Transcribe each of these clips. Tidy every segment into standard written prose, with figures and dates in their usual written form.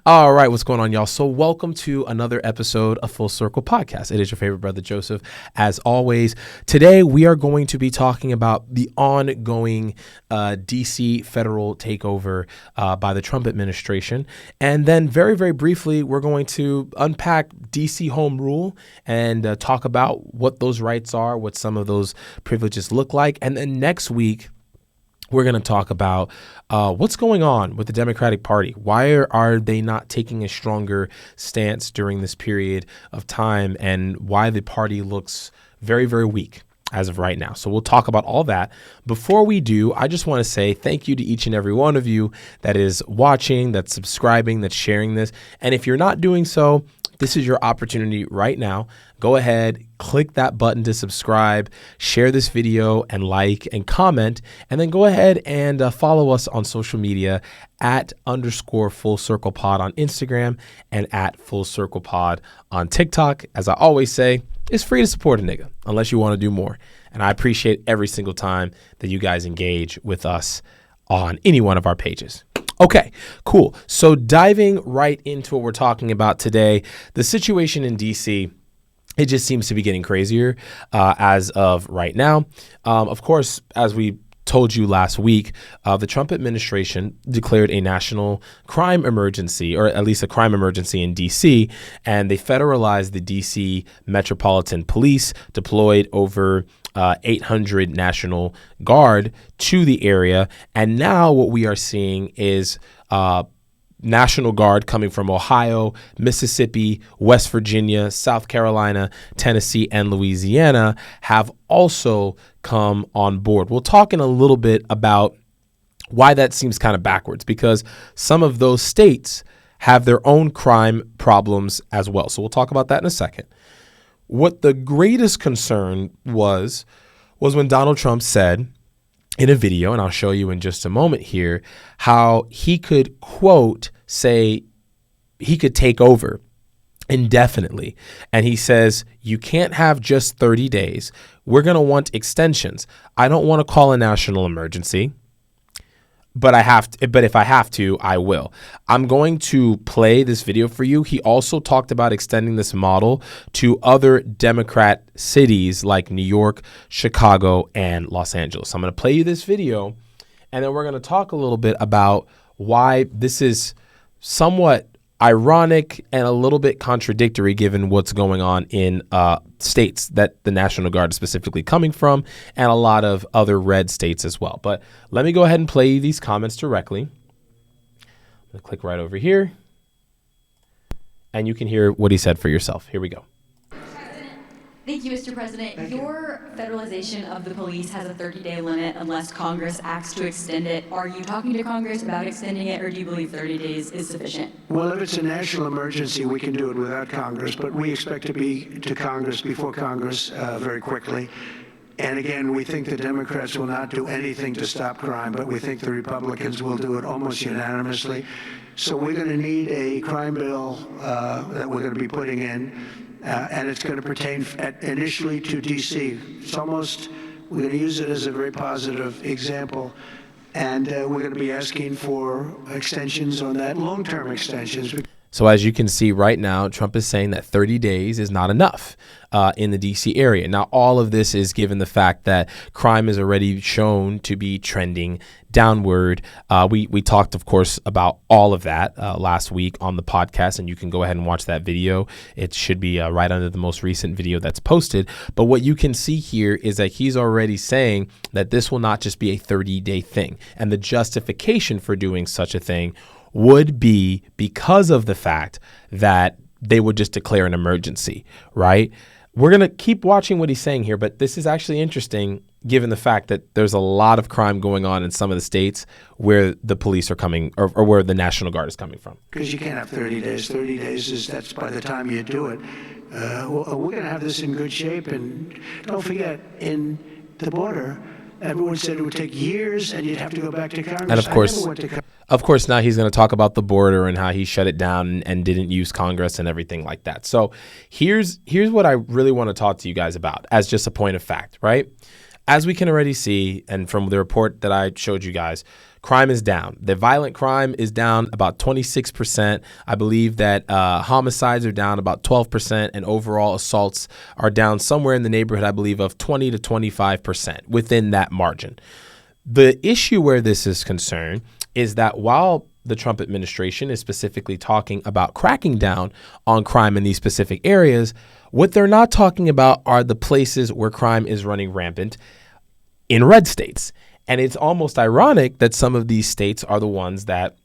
All right, what's going on, y'all? So welcome to another episode of Full Circle Podcast. It is your favorite brother, Joseph. As always, today we are going to be talking about the ongoing D.C. federal takeover by the Trump administration. And then very, very briefly, we're going to unpack D.C. home rule and talk about what those rights are, what some of those privileges look like. And then next week, we're going to talk about what's going on with the Democratic Party. Why are they not taking a stronger stance during this period of time, and why the party looks very, very weak as of right now. So we'll talk about all that. Before we do, I just want to say thank you to each and every one of you that is watching, that's subscribing, that's sharing this. And if you're not doing so, this is your opportunity right now. Go ahead, click that button to subscribe, share this video and like and comment, and then go ahead and follow us on social media at _Full Circle Pod on Instagram and at Full Circle Pod on TikTok. As I always say, it's free to support a nigga unless you want to do more. And I appreciate every single time that you guys engage with us on any one of our pages. Okay, cool. So diving right into what we're talking about today, the situation in D.C., it just seems to be getting crazier as of right now. Of course, as we told you last week, the Trump administration declared a national crime emergency, or at least a crime emergency in D.C., and they federalized the D.C. Metropolitan Police, deployed over 800 National Guard to the area. And now what we are seeing is National Guard coming from Ohio, Mississippi, West Virginia, South Carolina, Tennessee, and Louisiana have also come on board. We'll talk in a little bit about why that seems kind of backwards, because some of those states have their own crime problems as well. So we'll talk about that in a second. What the greatest concern was when Donald Trump said in a video, and I'll show you in just a moment here, how he could, quote, say he could take over indefinitely. And he says, you can't have just 30 days. We're going to want extensions. I don't want to call a national emergency, but if I have to, I will. I'm going to play this video for you. He also talked about extending this model to other Democrat cities like New York, Chicago, and Los Angeles. I'm going to play you this video, and then we're going to talk a little bit about why this is somewhat ironic and a little bit contradictory given what's going on in states that the National Guard is specifically coming from, and a lot of other red states as well. But let me go ahead and play these comments directly. I'm going to click right over here, and you can hear what he said for yourself. Here we go. Thank you, Mr. President. Your federalization of the police has a 30-day limit unless Congress acts to extend it. Are you talking to Congress about extending it, or do you believe 30 days is sufficient? Well, if it's a national emergency, we can do it without Congress, but we expect to be to Congress before Congress very quickly. And again, we think the Democrats will not do anything to stop crime, but we think the Republicans will do it almost unanimously. So we're going to need a crime bill that we're going to be putting in. And it's going to pertain initially to D.C. We're going to use it as a very positive example. And we're going to be asking for extensions on that, long-term extensions. So as you can see right now, Trump is saying that 30 days is not enough in the D.C. area. Now, all of this is given the fact that crime is already shown to be trending downward. We talked, of course, about all of that last week on the podcast, and you can go ahead and watch that video. It should be right under the most recent video that's posted. But what you can see here is that he's already saying that this will not just be a 30-day thing. And the justification for doing such a thing would be because of the fact that they would just declare an emergency, right? We're going to keep watching what he's saying here, but this is actually interesting given the fact that there's a lot of crime going on in some of the states where the police are coming or where the National Guard is coming from. Because you can't have 30 days. 30 days that's by the time you do it. We're going to have this in good shape. And don't forget, in the border, everyone said it would take years and you'd have to go back to Congress. And of course, now he's going to talk about the border and how he shut it down and didn't use Congress and everything like that. So here's what I really want to talk to you guys about as just a point of fact, right? as we can already see, and from the report that I showed you guys, crime is down. The violent crime is down about 26%. I believe that homicides are down about 12%, and overall assaults are down somewhere in the neighborhood, I believe, of 20 to 25% within that margin. The issue where this is concerned is that while the Trump administration is specifically talking about cracking down on crime in these specific areas, what they're not talking about are the places where crime is running rampant in red states. And it's almost ironic that some of these states are the ones that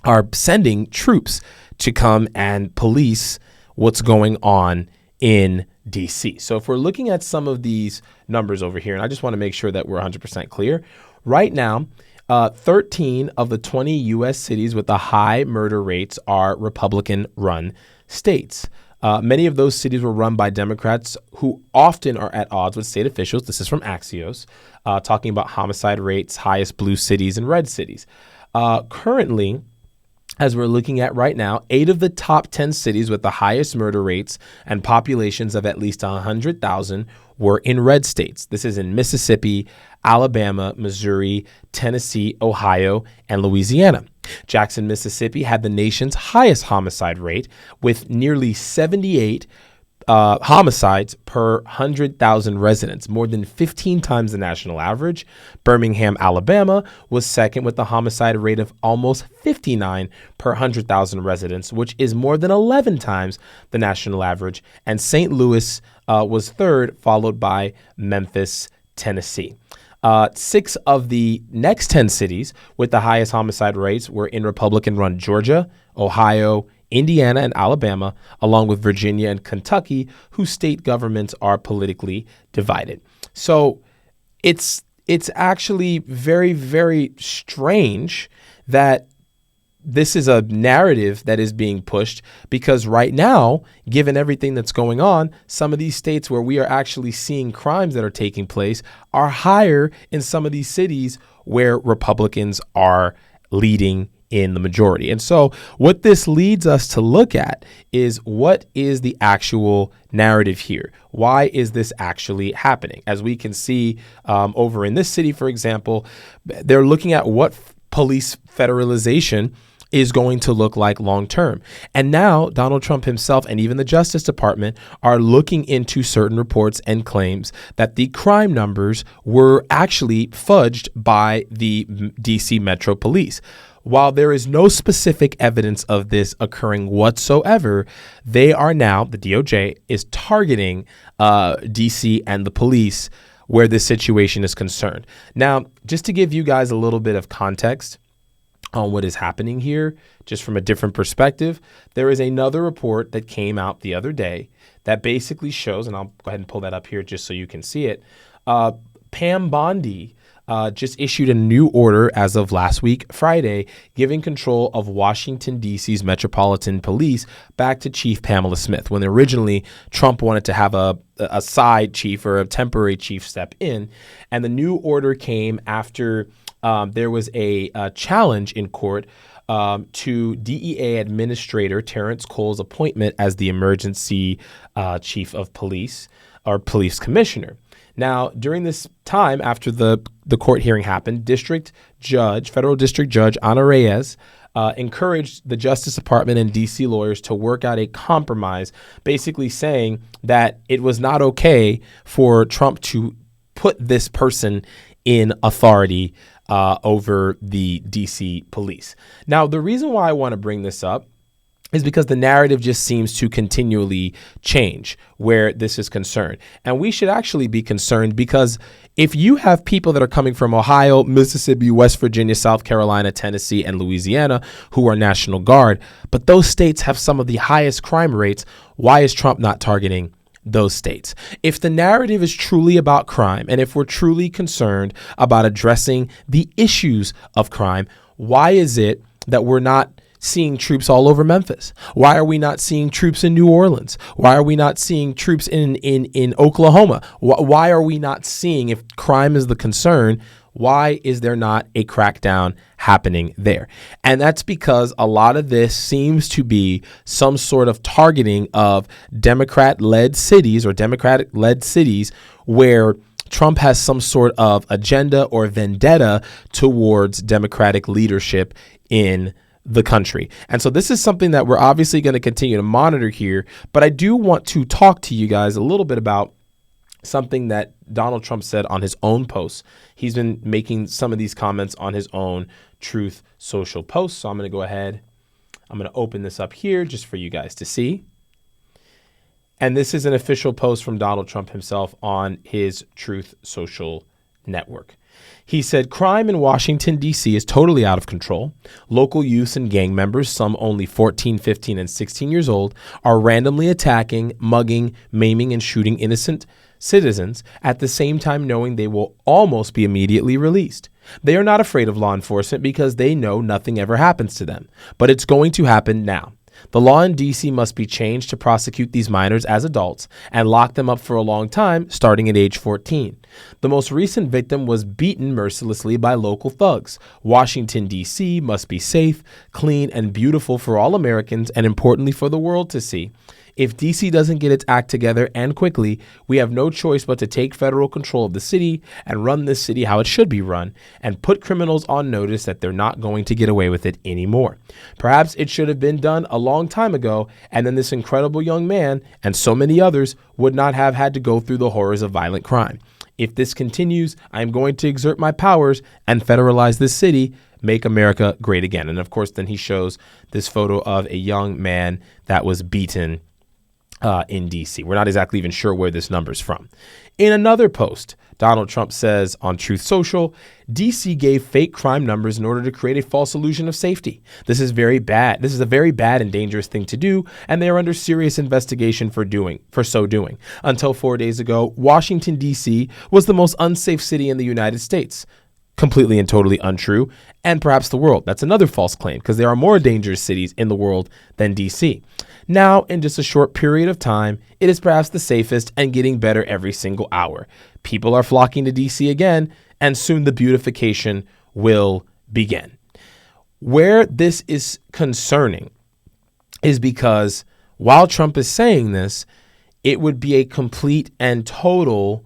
are sending troops to come and police what's going on in D.C. So if we're looking at some of these numbers over here, and I just want to make sure that we're 100% clear, right now, 13 of the 20 U.S. cities with the high murder rates are Republican-run states. Many of those cities were run by Democrats who often are at odds with state officials. This is from Axios, talking about homicide rates, highest blue cities and red cities. Currently, as we're looking at right now, 8 of the top 10 cities with the highest murder rates and populations of at least 100,000 were in red states. This is in Mississippi, Alabama, Missouri, Tennessee, Ohio, and Louisiana. Jackson, Mississippi had the nation's highest homicide rate with nearly 78 homicides per 100,000 residents, more than 15 times the national average. Birmingham, Alabama was second with a homicide rate of almost 59 per 100,000 residents, which is more than 11 times the national average. And St. Louis was third, followed by Memphis, Tennessee. 6 of the next 10 cities with the highest homicide rates were in Republican-run Georgia, Ohio, Indiana, and Alabama, along with Virginia and Kentucky, whose state governments are politically divided. So it's actually very, very strange that this is a narrative that is being pushed, because right now, given everything that's going on, some of these states where we are actually seeing crimes that are taking place are higher in some of these cities where Republicans are leading in the majority. And so what this leads us to look at is, what is the actual narrative here? Why is this actually happening? As we can see over in this city, for example, they're looking at what police federalization is going to look like long term. And now Donald Trump himself and even the Justice Department are looking into certain reports and claims that the crime numbers were actually fudged by the DC Metro Police. While there is no specific evidence of this occurring whatsoever, they are now, the DOJ is targeting DC and the police where this situation is concerned. Now, just to give you guys a little bit of context on what is happening here, just from a different perspective, there is another report that came out the other day that basically shows, and I'll go ahead and pull that up here just so you can see it. Pam Bondi just issued a new order as of last week, Friday, giving control of Washington, D.C.'s Metropolitan Police back to Chief Pamela Smith, when originally Trump wanted to have a side chief or a temporary chief step in. And the new order came after there was a challenge in court to DEA Administrator Terrence Cole's appointment as the emergency chief of police or police commissioner. Now, during this time, after the court hearing happened, Federal District Judge Ana Reyes encouraged the Justice Department and D.C. lawyers to work out a compromise, basically saying that it was not okay for Trump to put this person in authority over the D.C. police. Now, the reason why I want to bring this up is because the narrative just seems to continually change where this is concerned. And we should actually be concerned, because if you have people that are coming from Ohio, Mississippi, West Virginia, South Carolina, Tennessee, and Louisiana who are National Guard, but those states have some of the highest crime rates, why is Trump not targeting those states? If the narrative is truly about crime, and if we're truly concerned about addressing the issues of crime, why is it that we're not seeing troops all over Memphis? Why are we not seeing troops in New Orleans? Why are we not seeing troops in Oklahoma? Why are we not seeing, if crime is the concern, why is there not a crackdown happening there? And that's because a lot of this seems to be some sort of targeting of Democrat-led cities or Democratic-led cities where Trump has some sort of agenda or vendetta towards Democratic leadership in the country. And so this is something that we're obviously going to continue to monitor here. But I do want to talk to you guys a little bit about something that Donald Trump said on his own posts. He's been making some of these comments on his own Truth Social posts. So I'm going to go ahead. I'm going to open this up here just for you guys to see. And this is an official post from Donald Trump himself on his Truth Social network. He said, crime in Washington, D.C. is totally out of control. Local youths and gang members, some only 14, 15, and 16 years old, are randomly attacking, mugging, maiming, and shooting innocent citizens at the same time knowing they will almost be immediately released. They are not afraid of law enforcement because they know nothing ever happens to them. But it's going to happen now. The law in D.C. must be changed to prosecute these minors as adults and lock them up for a long time, starting at age 14. The most recent victim was beaten mercilessly by local thugs. Washington, D.C. must be safe, clean, and beautiful for all Americans, and importantly for the world to see. If D.C. doesn't get its act together and quickly, we have no choice but to take federal control of the city and run this city how it should be run and put criminals on notice that they're not going to get away with it anymore. Perhaps it should have been done a long time ago, and then this incredible young man and so many others would not have had to go through the horrors of violent crime. If this continues, I am going to exert my powers and federalize this city, make America great again. And of course, then he shows this photo of a young man that was beaten in D.C. We're not exactly even sure where this number's from. In another post, Donald Trump says on Truth Social, D.C. gave fake crime numbers in order to create a false illusion of safety. This is very bad. This is a very bad and dangerous thing to do, and they are under serious investigation for so doing. Until 4 days ago, Washington, D.C. was the most unsafe city in the United States. Completely and totally untrue, and perhaps the world. That's another false claim, because there are more dangerous cities in the world than D.C. Now, in just a short period of time, it is perhaps the safest and getting better every single hour. People are flocking to D.C. again, and soon the beautification will begin. Where this is concerning is because while Trump is saying this, it would be a complete and total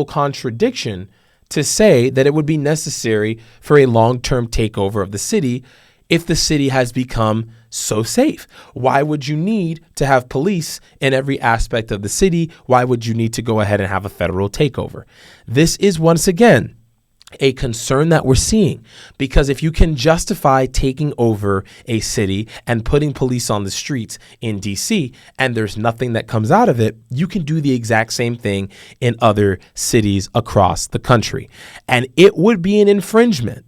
contradiction to say that it would be necessary for a long-term takeover of the city if the city has become so safe. Why would you need to have police in every aspect of the city? Why would you need to go ahead and have a federal takeover? This is once again a concern that we're seeing, because if you can justify taking over a city and putting police on the streets in DC and there's nothing that comes out of it, you can do the exact same thing in other cities across the country. And it would be an infringement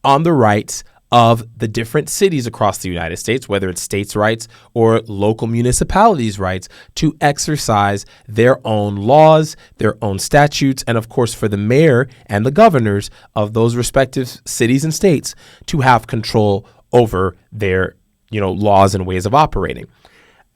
on the rights of the different cities across the United States, whether it's states' rights or local municipalities' rights, to exercise their own laws, their own statutes, and of course for the mayor and the governors of those respective cities and states to have control over their, laws and ways of operating.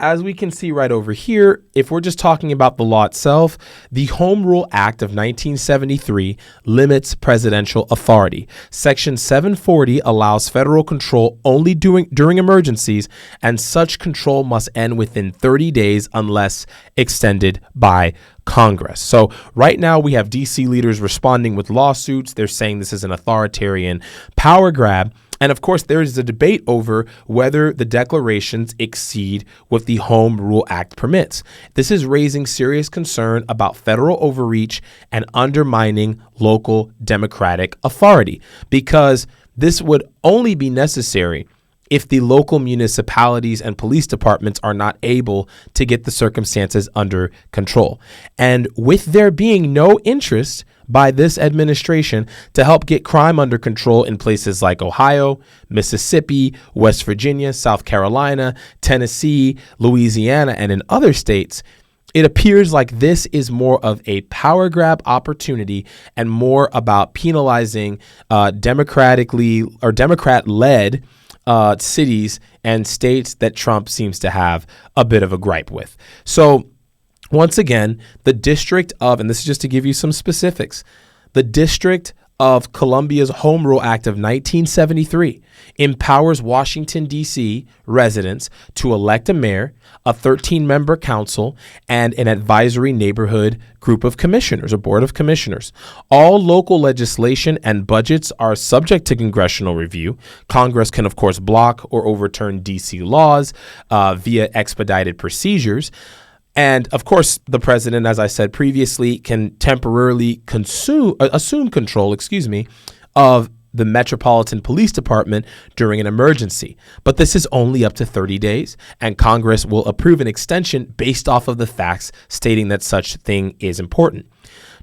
As we can see right over here, if we're just talking about the law itself, the Home Rule Act of 1973 limits presidential authority. Section 740 allows federal control only during emergencies, and such control must end within 30 days unless extended by Congress. So right now we have DC leaders responding with lawsuits. They're saying this is an authoritarian power grab. And of course, there is a debate over whether the declarations exceed what the Home Rule Act permits. This is raising serious concern about federal overreach and undermining local democratic authority, because this would only be necessary if the local municipalities and police departments are not able to get the circumstances under control. And with there being no interest by this administration to help get crime under control in places like Ohio, Mississippi, West Virginia, South Carolina, Tennessee, Louisiana, and in other states, it appears like this is more of a power grab opportunity and more about penalizing Democrat-led cities and states that Trump seems to have a bit of a gripe with. So once again, the District of, and this is just to give you some specifics, the District of Columbia's Home Rule Act of 1973 empowers Washington, D.C. residents to elect a mayor, a 13-member council, and an advisory neighborhood group of commissioners, a board of commissioners. All local legislation and budgets are subject to congressional review. Congress can, of course, block or overturn D.C. laws via expedited procedures. And of course, the president, as I said previously, can temporarily assume control, of the Metropolitan Police Department during an emergency. But this is only up to 30 days, and Congress will approve an extension based off of the facts stating that such thing is important.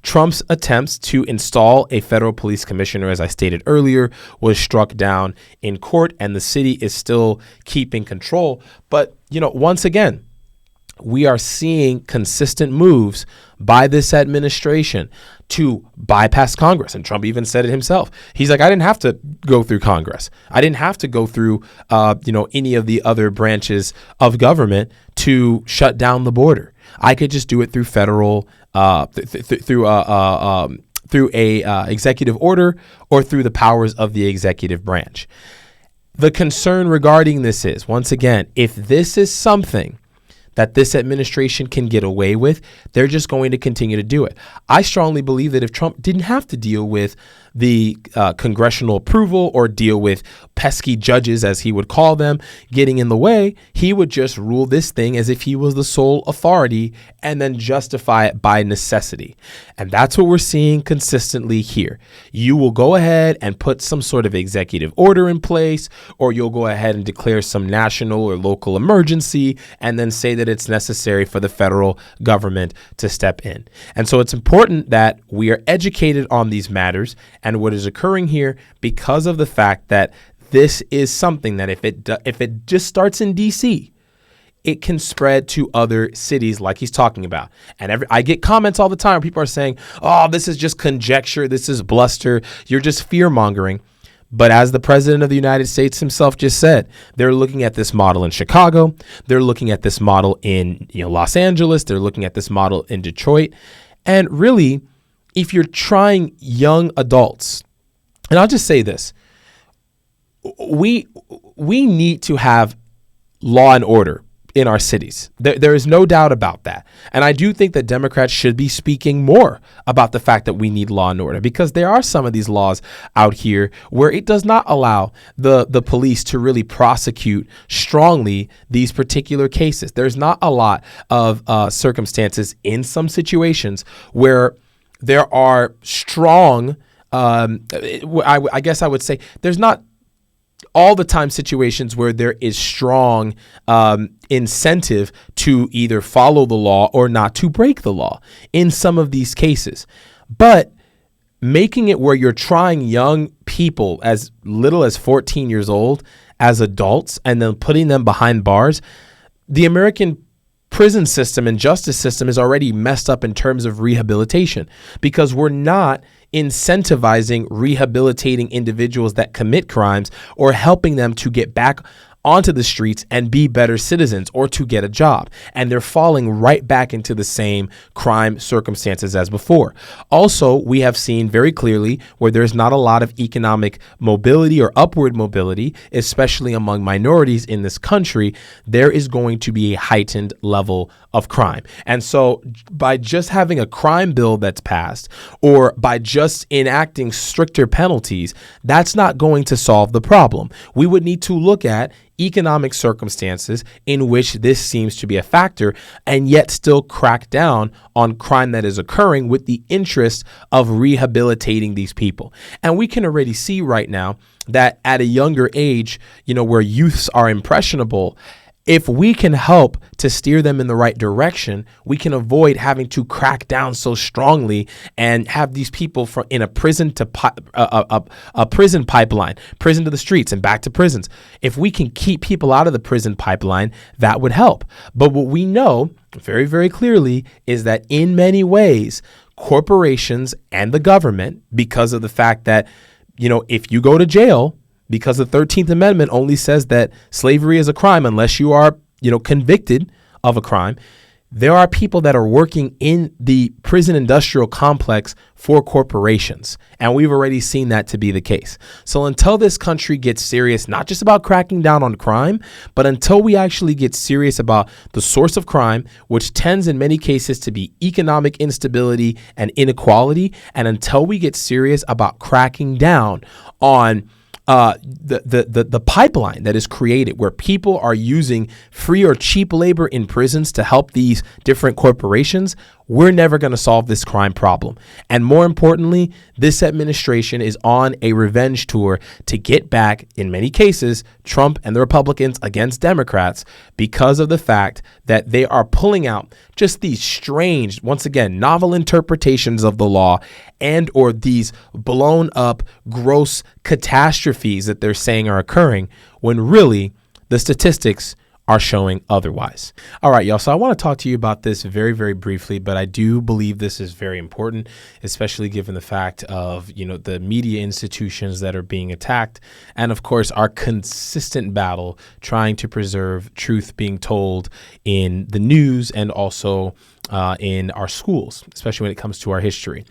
Trump's attempts to install a federal police commissioner, as I stated earlier, was struck down in court, and the city is still keeping control. But, once again, we are seeing consistent moves by this administration to bypass Congress. And Trump even said it himself. He's like, I didn't have to go through Congress. I didn't have to go through, any of the other branches of government to shut down the border. I could just do it through federal, through a executive order or through the powers of the executive branch. The concern regarding this is, once again, if this is something that this administration can get away with, they're just going to continue to do it. I strongly believe that if Trump didn't have to deal with the congressional approval or deal with pesky judges, as he would call them, getting in the way, he would just rule this thing as if he was the sole authority and then justify it by necessity. And that's what we're seeing consistently here. You will go ahead and put some sort of executive order in place, or you'll go ahead and declare some national or local emergency and then say that it's necessary for the federal government to step in. And so it's important that we are educated on these matters and what is occurring here, because of the fact that this is something that if it just starts in D.C., it can spread to other cities like he's talking about. And I get comments all the time. People are saying, oh, this is just conjecture. This is bluster. You're just fear mongering. But as the president of the United States himself just said, they're looking at this model in Chicago. They're looking at this model in Los Angeles. They're looking at this model in Detroit. And really, if you're trying young adults, and I'll just say this, we need to have law and order in our cities. There is no doubt about that. And I do think that Democrats should be speaking more about the fact that we need law and order, because there are some of these laws out here where it does not allow the police to really prosecute strongly these particular cases. There's not a lot of circumstances in some situations where there are strong, I guess I would say there's not all the time situations where there is strong incentive to either follow the law or not to break the law in some of these cases. But making it where you're trying young people as little as 14 years old as adults and then putting them behind bars, the American prison system and justice system is already messed up in terms of rehabilitation, because we're not incentivizing rehabilitating individuals that commit crimes or helping them to get back onto the streets and be better citizens or to get a job. And they're falling right back into the same crime circumstances as before. Also, we have seen very clearly where there's not a lot of economic mobility or upward mobility, especially among minorities in this country, there is going to be a heightened level of crime. And so by just having a crime bill that's passed or by just enacting stricter penalties, that's not going to solve the problem. We would need to look at economic circumstances in which this seems to be a factor, and yet still crack down on crime that is occurring with the interest of rehabilitating these people. And we can already see right now that at a younger age, where youths are impressionable, if we can help to steer them in the right direction, we can avoid having to crack down so strongly and have these people in a prison to a prison pipeline, prison to the streets and back to prisons. If we can keep people out of the prison pipeline, that would help. But what we know very, very clearly is that in many ways, corporations and the government, because of the fact that, if you go to jail, because the 13th Amendment only says that slavery is a crime unless you are, convicted of a crime, there are people that are working in the prison industrial complex for corporations. And we've already seen that to be the case. So until this country gets serious, not just about cracking down on crime, but until we actually get serious about the source of crime, which tends in many cases to be economic instability and inequality, and until we get serious about cracking down on the pipeline that is created where people are using free or cheap labor in prisons to help these different corporations, we're never going to solve this crime problem. And more importantly, this administration is on a revenge tour to get back, in many cases, Trump and the Republicans against Democrats because of the fact that they are pulling out just these strange, once again, novel interpretations of the law and or these blown up, gross catastrophes that they're saying are occurring when really the statistics are showing otherwise. All right, y'all. So I want to talk to you about this very, very briefly, but I do believe this is very important, especially given the fact of, the media institutions that are being attacked. And of course, our consistent battle trying to preserve truth being told in the news and also in our schools, especially when it comes to our history.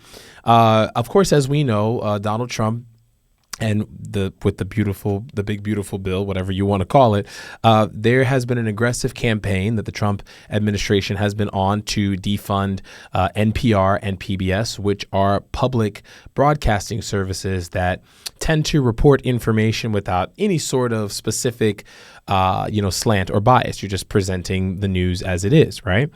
Of course, as we know, Donald Trump and with the big beautiful bill, whatever you want to call it, there has been an aggressive campaign that the Trump administration has been on to defund NPR and PBS, which are public broadcasting services that tend to report information without any sort of specific, slant or bias. You're just presenting the news as it is, right?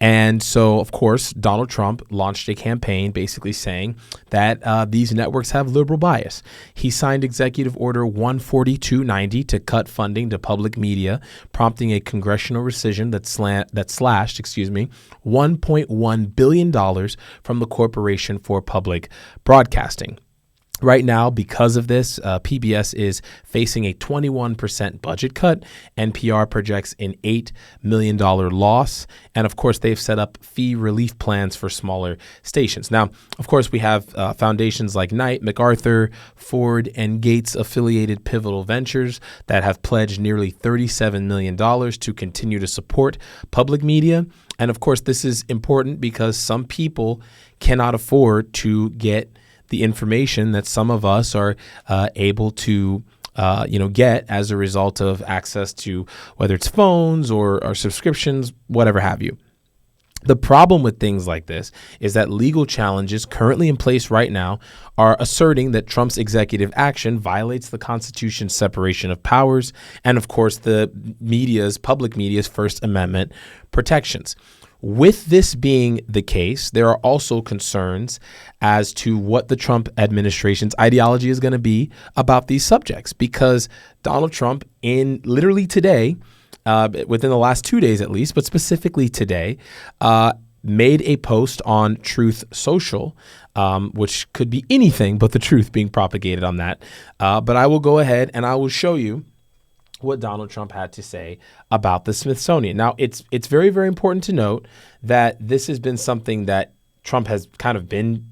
And so, of course, Donald Trump launched a campaign basically saying that these networks have liberal bias. He signed Executive Order 14290 to cut funding to public media, prompting a congressional rescission that slashed $1.1 billion from the Corporation for Public Broadcasting. Right now, because of this, PBS is facing a 21% budget cut. NPR projects an $8 million loss. And of course, they've set up fee relief plans for smaller stations. Now, of course, we have foundations like Knight, MacArthur, Ford, and Gates affiliated Pivotal Ventures that have pledged nearly $37 million to continue to support public media. And of course, this is important because some people cannot afford to get the information that some of us are able to, get as a result of access to whether it's phones or subscriptions, whatever have you. The problem with things like this is that legal challenges currently in place right now are asserting that Trump's executive action violates the Constitution's separation of powers and, of course, the public media's First Amendment protections. With this being the case, there are also concerns as to what the Trump administration's ideology is going to be about these subjects, because Donald Trump, in literally today, within the last 2 days at least, but specifically today, made a post on Truth Social, which could be anything but the truth being propagated on that. But I will go ahead and I will show you what Donald Trump had to say about the Smithsonian. Now, it's very, very important to note that this has been something that Trump has kind of been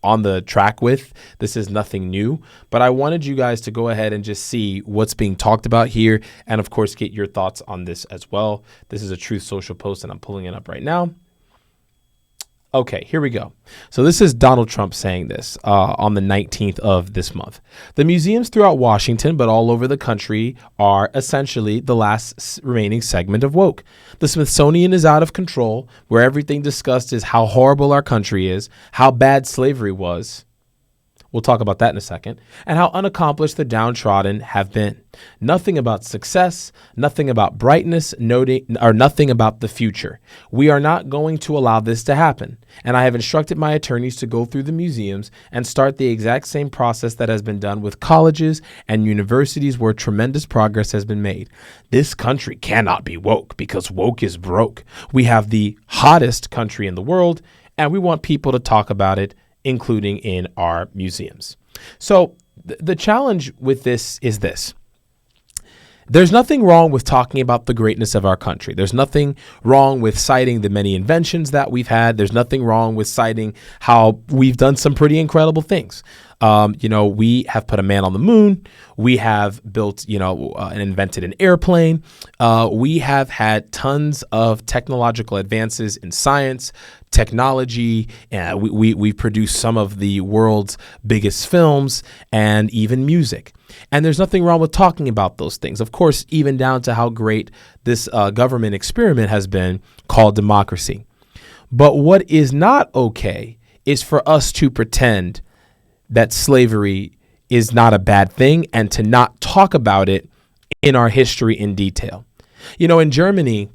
on the track with. This is nothing new, but I wanted you guys to go ahead and just see what's being talked about here and, of course, get your thoughts on this as well. This is a Truth Social post, and I'm pulling it up right now. Okay, here we go. So this is Donald Trump saying this on the 19th of this month. The museums throughout Washington, but all over the country, are essentially the last remaining segment of woke. The Smithsonian is out of control, where everything discussed is how horrible our country is, how bad slavery was. We'll talk about that in a second. And how unaccomplished the downtrodden have been. Nothing about success, nothing about brightness, nothing about the future. We are not going to allow this to happen. And I have instructed my attorneys to go through the museums and start the exact same process that has been done with colleges and universities where tremendous progress has been made. This country cannot be woke because woke is broke. We have the hottest country in the world, and we want people to talk about it, including in our museums. So the challenge with this is this. There's nothing wrong with talking about the greatness of our country. There's nothing wrong with citing the many inventions that we've had. There's nothing wrong with citing how we've done some pretty incredible things. We have put a man on the moon. We have built, and invented an airplane. We have had tons of technological advances in science, technology. We've produced some of the world's biggest films and even music. And there's nothing wrong with talking about those things. Of course, even down to how great this government experiment has been called democracy. But what is not okay is for us to pretend that slavery is not a bad thing and to not talk about it in our history in detail. In Germany,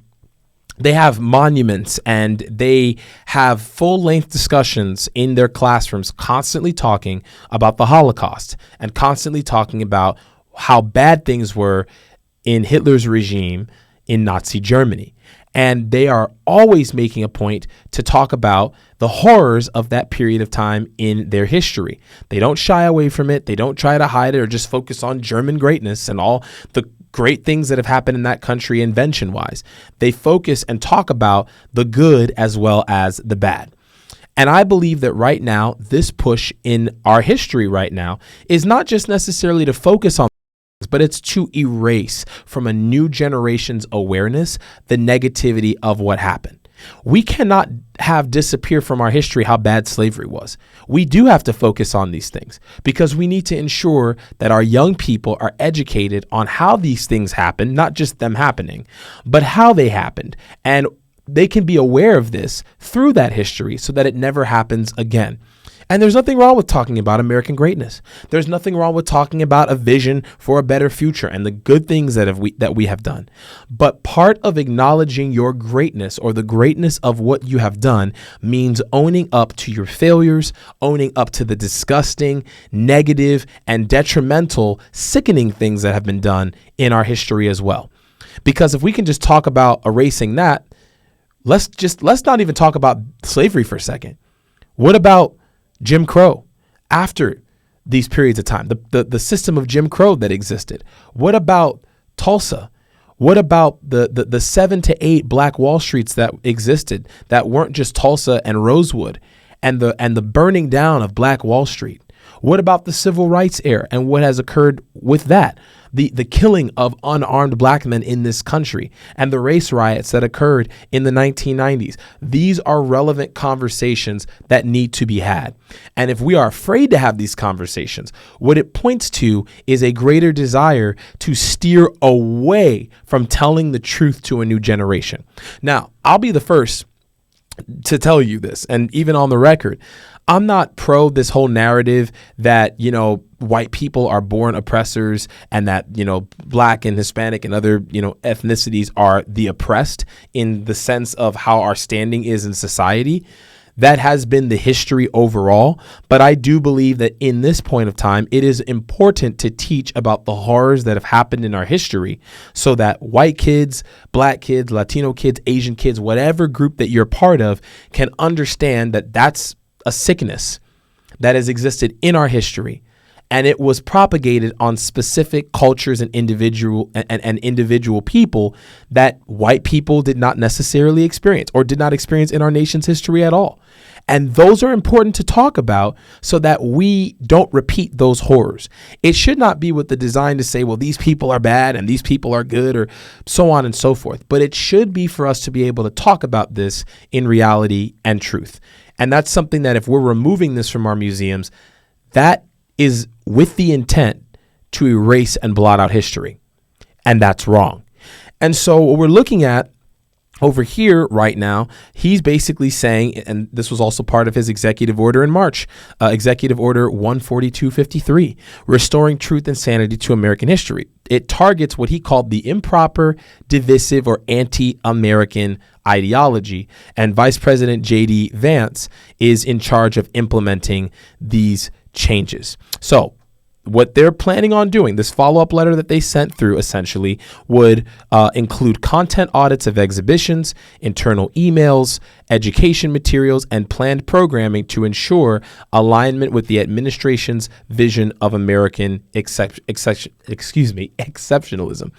they have monuments and they have full-length discussions in their classrooms constantly talking about the Holocaust and constantly talking about how bad things were in Hitler's regime in Nazi Germany. And they are always making a point to talk about the horrors of that period of time in their history. They don't shy away from it. They don't try to hide it or just focus on German greatness and all the great things that have happened in that country invention-wise. They focus and talk about the good as well as the bad. And I believe that right now, this push in our history right now is not just necessarily to focus on, but it's to erase from a new generation's awareness the negativity of what happened. We cannot have disappear from our history how bad slavery was. We do have to focus on these things because we need to ensure that our young people are educated on how these things happen, not just them happening, but how they happened. And they can be aware of this through that history so that it never happens again. And there's nothing wrong with talking about American greatness. There's nothing wrong with talking about a vision for a better future and the good things that we have done. But part of acknowledging your greatness or the greatness of what you have done means owning up to your failures, owning up to the disgusting, negative, and detrimental, sickening things that have been done in our history as well. Because if we can just talk about erasing that, let's not even talk about slavery for a second. What about Jim Crow after these periods of time, the system of Jim Crow that existed? What about Tulsa? What about the 7 to 8 Black Wall Streets that existed that weren't just Tulsa and Rosewood and the burning down of Black Wall Street? What about the civil rights era and what has occurred with that? The killing of unarmed black men in this country and the race riots that occurred in the 1990s. These are relevant conversations that need to be had. And if we are afraid to have these conversations, what it points to is a greater desire to steer away from telling the truth to a new generation. Now, I'll be the first to tell you this, and even on the record, I'm not pro this whole narrative that, white people are born oppressors and that, Black and Hispanic and other, ethnicities are the oppressed in the sense of how our standing is in society. That has been the history overall. But I do believe that in this point of time, it is important to teach about the horrors that have happened in our history so that white kids, Black kids, Latino kids, Asian kids, whatever group that you're part of can understand that that's a sickness that has existed in our history. And it was propagated on specific cultures and individual people that white people did not necessarily experience or did not experience in our nation's history at all. And those are important to talk about so that we don't repeat those horrors. It should not be with the design to say, well, these people are bad and these people are good or so on and so forth. But it should be for us to be able to talk about this in reality and truth. And that's something that if we're removing this from our museums, that is with the intent to erase and blot out history. And that's wrong. And so what we're looking at over here right now, he's basically saying, and this was also part of his executive order in March, Executive Order 14253, restoring truth and sanity to American history. It targets what he called the improper, divisive, or anti-American ideology. And Vice President J.D. Vance is in charge of implementing these changes. So what they're planning on doing, this follow-up letter that they sent through essentially would include content audits of exhibitions, internal emails, education materials, and planned programming to ensure alignment with the administration's vision of American exceptionalism.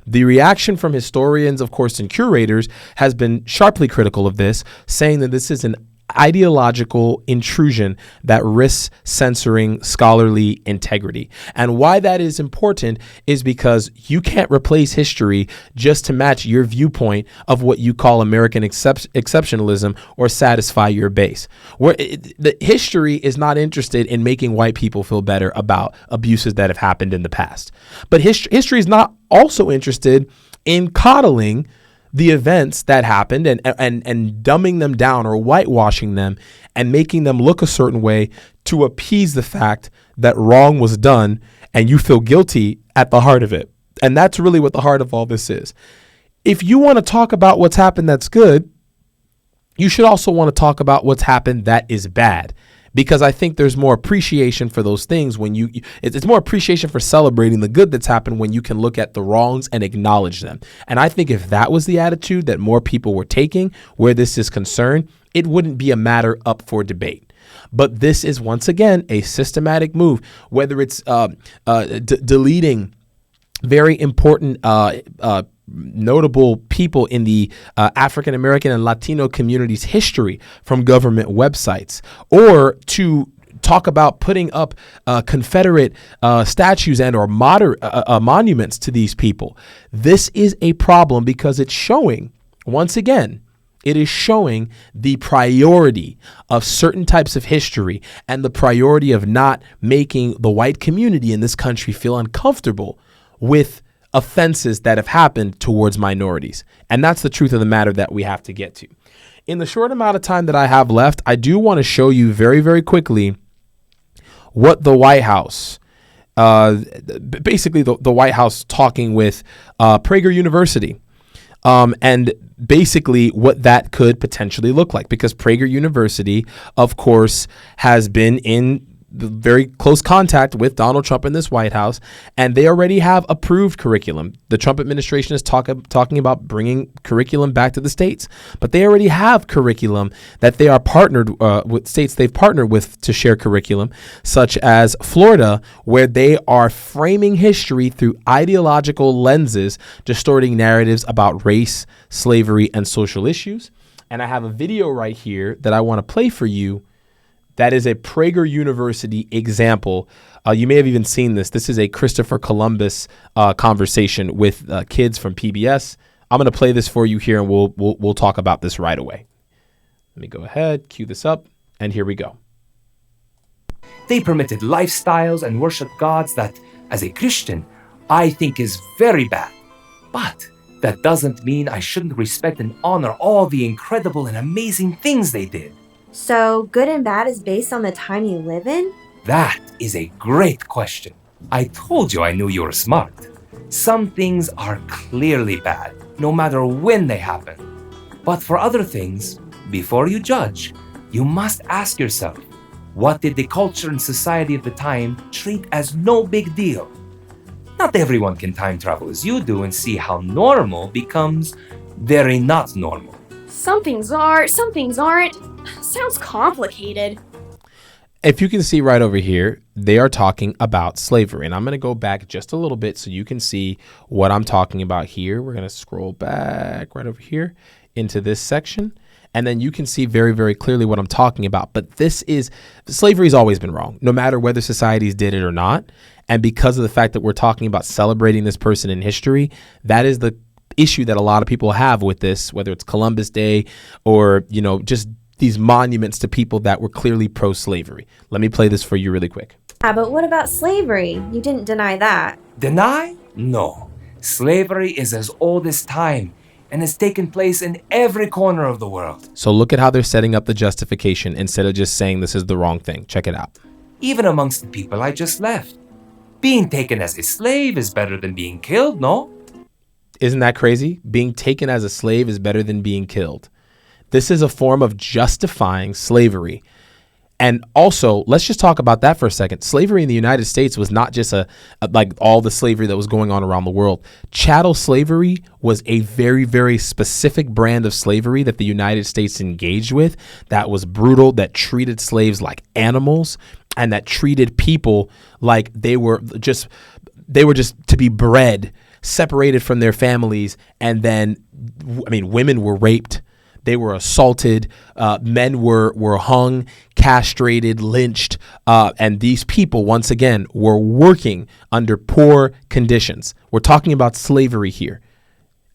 The reaction from historians, of course, and curators has been sharply critical of this, saying that this is an ideological intrusion that risks censoring scholarly integrity. And why that is important is because you can't replace history just to match your viewpoint of what you call American exceptionalism or satisfy your base. The history is not interested in making white people feel better about abuses that have happened in the past. But history is not also interested in coddling the events that happened and dumbing them down or whitewashing them and making them look a certain way to appease the fact that wrong was done and you feel guilty at the heart of it. And that's really what the heart of all this is. If you want to talk about what's happened that's good, you should also want to talk about what's happened that is bad. Because I think there's more appreciation for those things when it's more appreciation for celebrating the good that's happened when you can look at the wrongs and acknowledge them. And I think if that was the attitude that more people were taking where this is concerned, it wouldn't be a matter up for debate. But this is, once again, a systematic move, whether it's deleting very important notable people in the African American and Latino community's history from government websites, or to talk about putting up Confederate statues and or monuments to these people. This is a problem because it's showing, once again, it is showing the priority of certain types of history and the priority of not making the white community in this country feel uncomfortable with offenses that have happened towards minorities. And that's the truth of the matter that we have to get to. In the short amount of time that I have left, I do want to show you very, very quickly what the White House, basically the White House talking with Prager University, and basically what that could potentially look like. Because Prager University, of course, has been in very close contact with Donald Trump in this White House, and they already have approved curriculum. The Trump administration is talking about bringing curriculum back to the states, but they already have curriculum that they are partnered with states they've partnered with to share curriculum, such as Florida, where they are framing history through ideological lenses, distorting narratives about race, slavery, and social issues. And I have a video right here that I want to play for you. That is a Prager University example. You may have even seen this. This is a Christopher Columbus conversation with kids from PBS. I'm going to play this for you here, and we'll talk about this right away. Let me go ahead, cue this up, and here we go. They permitted lifestyles and worship gods that, as a Christian, I think is very bad. But that doesn't mean I shouldn't respect and honor all the incredible and amazing things they did. So, good and bad is based on the time you live in? That is a great question. I told you I knew you were smart. Some things are clearly bad, no matter when they happen. But for other things, before you judge, you must ask yourself, what did the culture and society of the time treat as no big deal? Not everyone can time travel as you do and see how normal becomes very not normal. Some things are, some things aren't. Sounds complicated. If you can see right over here, they are talking about slavery. And I'm going to go back just a little bit so you can see what I'm talking about here. We're going to scroll back right over here into this section. And then you can see very, very clearly what I'm talking about. But slavery has always been wrong, no matter whether societies did it or not. And because of the fact that we're talking about celebrating this person in history, that is the issue that a lot of people have with this, whether it's Columbus Day or, just these monuments to people that were clearly pro-slavery. Let me play this for you really quick. But what about slavery? You didn't deny that. Deny? No. Slavery is as old as time and has taken place in every corner of the world. So look at how they're setting up the justification instead of just saying this is the wrong thing. Check it out. Even amongst the people I just left. Being taken as a slave is better than being killed, no? Isn't that crazy? Being taken as a slave is better than being killed. This is a form of justifying slavery. And also, let's just talk about that for a second. Slavery in the United States was not just like all the slavery that was going on around the world. Chattel slavery was a very, very specific brand of slavery that the United States engaged with that was brutal, that treated slaves like animals, and that treated people like they were just to be bred, separated from their families. And then, women were raped. They were assaulted. Men were hung, castrated, lynched. And these people, once again, were working under poor conditions. We're talking about slavery here.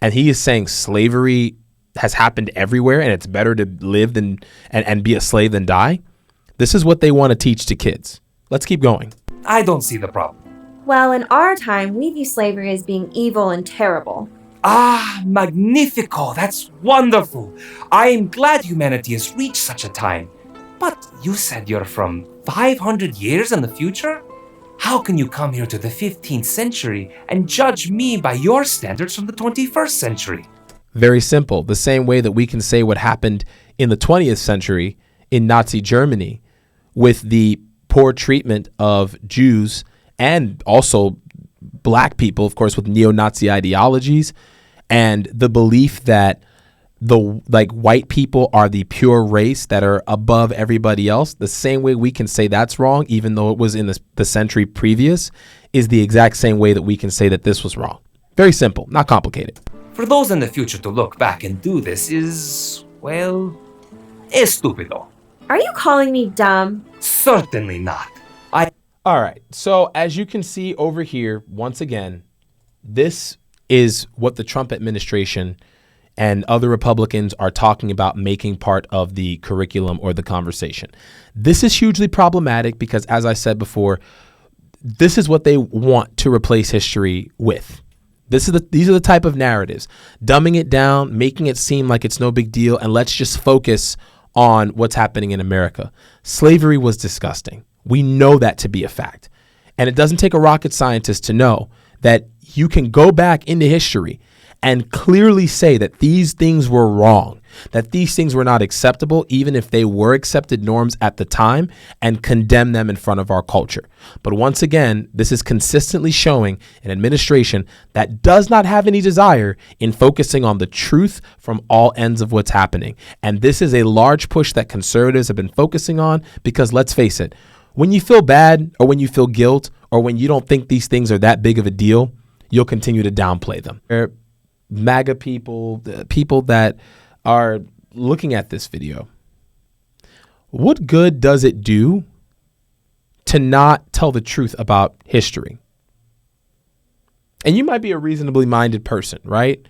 And he is saying slavery has happened everywhere and it's better to live than and be a slave than die. This is what they want to teach to kids. Let's keep going. I don't see the problem. Well, in our time, we view slavery as being evil and terrible. Ah, magnifico. That's wonderful. I am glad humanity has reached such a time. But you said you're from 500 years in the future? How can you come here to the 15th century and judge me by your standards from the 21st century? Very simple. The same way that we can say what happened in the 20th century in Nazi Germany with the poor treatment of Jews and also black people, of course, with neo-Nazi ideologies and the belief that white people are the pure race that are above everybody else. The same way we can say that's wrong, even though it was in the century previous, is the exact same way that we can say that this was wrong. Very simple, not complicated. For those in the future to look back and do this is, well, estúpido. Are you calling me dumb? Certainly not. All right. So as you can see over here, once again, this is what the Trump administration and other Republicans are talking about making part of the curriculum or the conversation. This is hugely problematic because, as I said before, this is what they want to replace history with. These are the type of narratives, dumbing it down, making it seem like it's no big deal, and let's just focus on what's happening in America. Slavery was disgusting. We know that to be a fact. And it doesn't take a rocket scientist to know that you can go back into history and clearly say that these things were wrong, that these things were not acceptable, even if they were accepted norms at the time, and condemn them in front of our culture. But once again, this is consistently showing an administration that does not have any desire in focusing on the truth from all ends of what's happening. And this is a large push that conservatives have been focusing on because, let's face it, when you feel bad or when you feel guilt or when you don't think these things are that big of a deal, you'll continue to downplay them. MAGA people, the people that are looking at this video, what good does it do to not tell the truth about history? And you might be a reasonably minded person, right?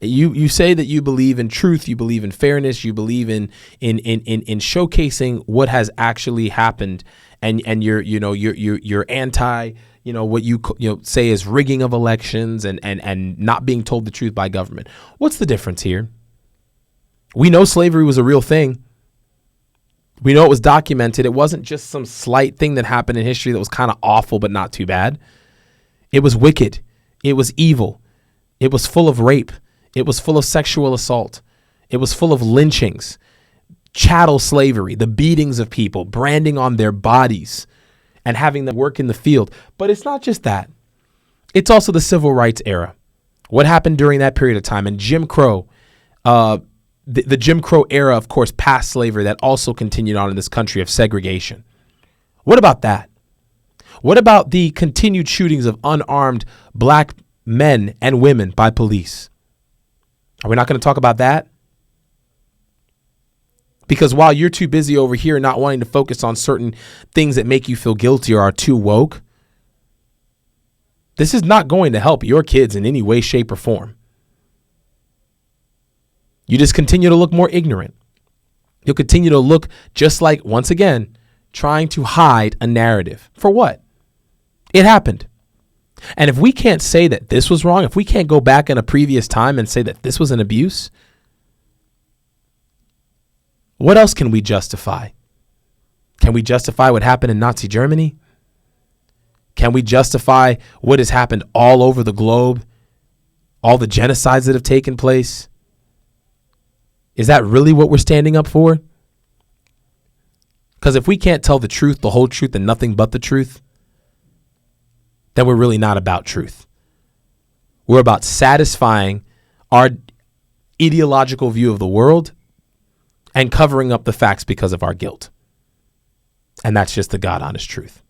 You say that you believe in truth, you believe in fairness, you believe in showcasing what has actually happened, and you're anti what you say is rigging of elections and not being told the truth by government. What's the difference here? We know slavery was a real thing. We know it was documented. It wasn't just some slight thing that happened in history that was kind of awful but not too bad. It was wicked. It was evil. It was full of rape. It was full of sexual assault. It was full of lynchings, chattel slavery, the beatings of people, branding on their bodies, and having them work in the field. But it's not just that. It's also the civil rights era. What happened during that period of time? And Jim Crow, the Jim Crow era, of course, past slavery that also continued on in this country of segregation. What about that? What about the continued shootings of unarmed black men and women by police? Are we not going to talk about that? Because while you're too busy over here not wanting to focus on certain things that make you feel guilty or are too woke, this is not going to help your kids in any way, shape, or form. You just continue to look more ignorant. You'll continue to look just like, once again, trying to hide a narrative. For what? It happened. And if we can't say that this was wrong, if we can't go back in a previous time and say that this was an abuse, what else can we justify? Can we justify what happened in Nazi Germany? Can we justify what has happened all over the globe? All the genocides that have taken place? Is that really what we're standing up for? Because if we can't tell the truth, the whole truth, and nothing but the truth, then we're really not about truth. We're about satisfying our ideological view of the world and covering up the facts because of our guilt. And that's just the God honest truth.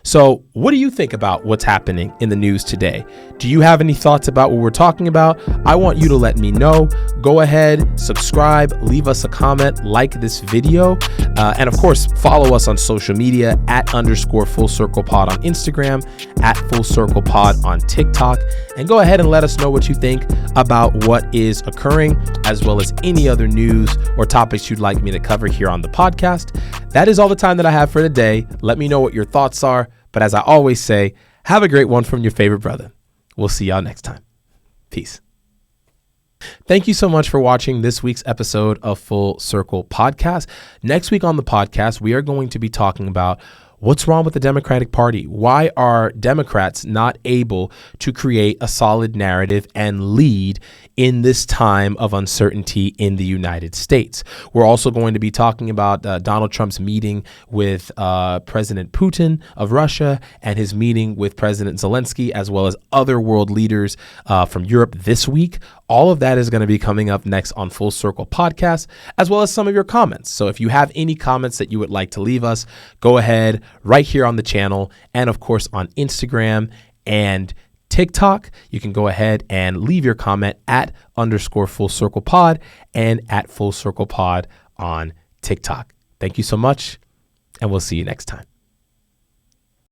So what do you think about what's happening in the news today? Do you have any thoughts about what we're talking about? I want you to let me know. Go ahead, subscribe, leave us a comment, like this video, and of course, follow us on social media at _Full Circle Pod on Instagram, at Full Circle Pod on TikTok, and go ahead and let us know what you think about what is occurring, as well as any other news or topics you'd like me to cover here on the podcast. That is all the time that I have for today. Let me know what your thoughts are. But as I always say, have a great one from your favorite brother. We'll see y'all next time. Peace. Thank you so much for watching this week's episode of Full Circle Podcast. Next week on the podcast, we are going to be talking about what's wrong with the Democratic Party. Why are Democrats not able to create a solid narrative and lead in this time of uncertainty in the United States? We're also going to be talking about Donald Trump's meeting with President Putin of Russia and his meeting with President Zelensky, as well as other world leaders from Europe this week. All of that is going to be coming up next on Full Circle Podcast, as well as some of your comments. So if you have any comments that you would like to leave us, go ahead right here on the channel, and of course on Instagram and TikTok. You can go ahead and leave your comment at _Full Circle Pod and at Full Circle Pod on TikTok. Thank you so much, and we'll see you next time.